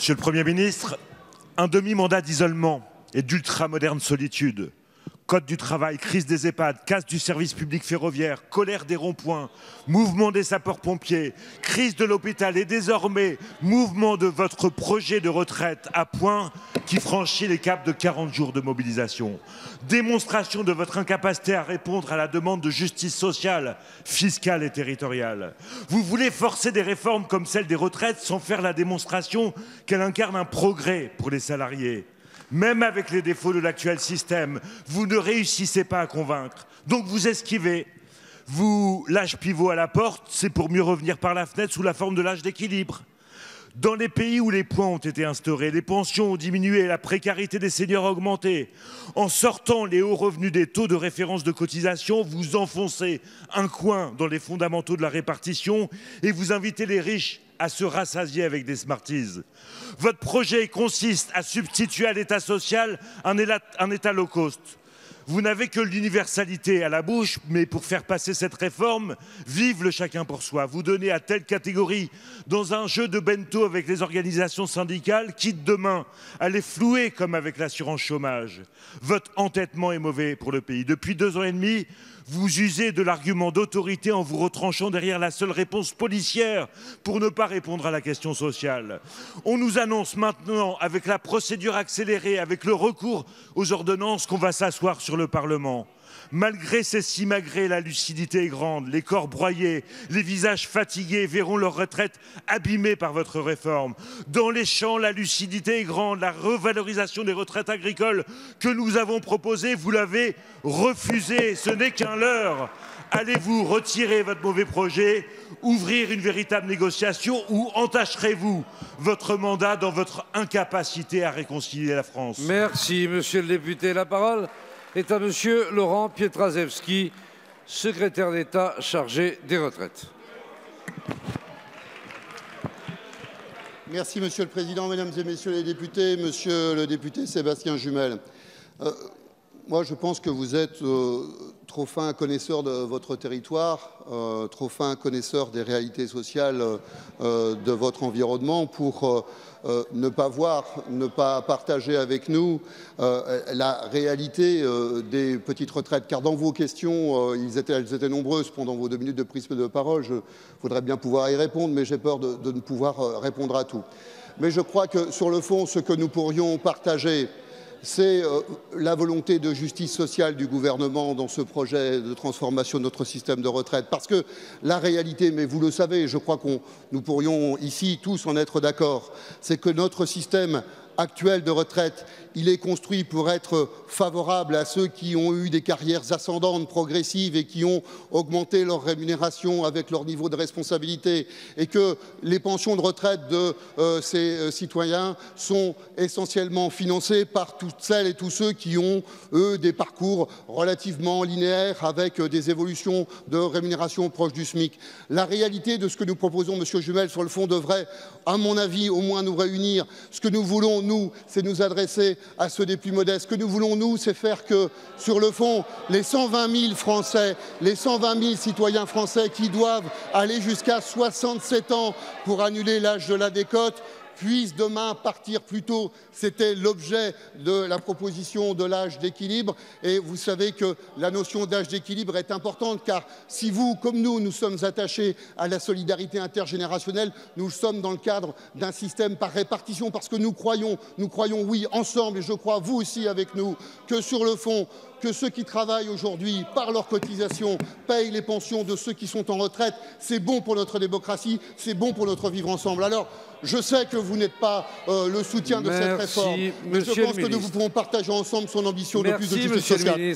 Monsieur le Premier ministre, un demi-mandat d'isolement et d'ultra-moderne solitude, code du travail, crise des EHPAD, casse du service public ferroviaire, colère des ronds-points, mouvement des sapeurs-pompiers, crise de l'hôpital et désormais mouvement de votre projet de retraite à point qui franchit les caps de 40 jours de mobilisation. Démonstration de votre incapacité à répondre à la demande de justice sociale, fiscale et territoriale. Vous voulez forcer des réformes comme celle des retraites sans faire la démonstration qu'elle incarne un progrès pour les salariés. Même avec les défauts de l'actuel système, vous ne réussissez pas à convaincre. Donc vous esquivez. Vous, l'âge pivot à la porte, c'est pour mieux revenir par la fenêtre sous la forme de l'âge d'équilibre. Dans les pays où les points ont été instaurés, les pensions ont diminué, la précarité des seniors a augmenté. En sortant les hauts revenus des taux de référence de cotisation, vous enfoncez un coin dans les fondamentaux de la répartition et vous invitez les riches à se rassasier avec des Smarties. Votre projet consiste à substituer à l'État social un État low cost. Vous n'avez que l'universalité à la bouche, mais pour faire passer cette réforme, vive le chacun pour soi. Vous donnez à telle catégorie, dans un jeu de bento avec les organisations syndicales, quitte demain à les flouer comme avec l'assurance chômage. Votre entêtement est mauvais pour le pays. Depuis 2 ans et demi, vous usez de l'argument d'autorité en vous retranchant derrière la seule réponse policière pour ne pas répondre à la question sociale. On nous annonce maintenant, avec la procédure accélérée, avec le recours aux ordonnances, qu'on va s'asseoir sur le Parlement. Malgré ces simagrées, la lucidité est grande. Les corps broyés, les visages fatigués verront leur retraite abîmée par votre réforme. Dans les champs, la lucidité est grande. La revalorisation des retraites agricoles que nous avons proposée, vous l'avez refusée. Ce n'est qu'un leurre. Allez-vous retirer votre mauvais projet, ouvrir une véritable négociation ou entacherez-vous votre mandat dans votre incapacité à réconcilier la France? Merci, monsieur le député. La parole est à monsieur Laurent Pietraszewski, secrétaire d'État chargé des retraites. Merci, monsieur le président, mesdames et messieurs les députés, monsieur le député Sébastien Jumel. Moi, je pense que vous êtes trop fin connaisseur de votre territoire, trop fin connaisseur des réalités sociales de votre environnement pour ne pas voir, ne pas partager avec nous la réalité des petites retraites. Car dans vos questions, elles étaient nombreuses pendant vos 2 minutes de prise de parole. Je voudrais bien pouvoir y répondre, mais j'ai peur de ne pouvoir répondre à tout. Mais je crois que sur le fond, ce que nous pourrions partager, c'est la volonté de justice sociale du gouvernement dans ce projet de transformation de notre système de retraite. Parce que la réalité, mais vous le savez, je crois que nous pourrions ici tous en être d'accord, c'est que notre système actuel de retraite, il est construit pour être favorable à ceux qui ont eu des carrières ascendantes, progressives et qui ont augmenté leur rémunération avec leur niveau de responsabilité et que les pensions de retraite de ces citoyens sont essentiellement financées par toutes celles et tous ceux qui ont, eux, des parcours relativement linéaires avec des évolutions de rémunération proches du SMIC. La réalité de ce que nous proposons, monsieur Jumel, sur le fond devrait, à mon avis, au moins nous réunir. Ce que nous voulons, nous, c'est nous adresser à ceux des plus modestes. Ce que nous voulons, nous, c'est faire que, sur le fond, les 120 000 Français, les 120 000 citoyens français qui doivent aller jusqu'à 67 ans pour annuler l'âge de la décote, puissent demain partir plus tôt. C'était l'objet de la proposition de l'âge d'équilibre. Et vous savez que la notion d'âge d'équilibre est importante car si vous, comme nous sommes attachés à la solidarité intergénérationnelle, nous sommes dans le cadre d'un système par répartition parce que nous croyons, oui, ensemble, et je crois vous aussi avec nous, que sur le fond, que ceux qui travaillent aujourd'hui, par leurs cotisations, payent les pensions de ceux qui sont en retraite. C'est bon pour notre démocratie, c'est bon pour notre vivre ensemble. Alors, je sais que vous n'êtes pas le soutien de cette réforme, mais je pense que nous pouvons partager ensemble son ambition de plus de justice sociale.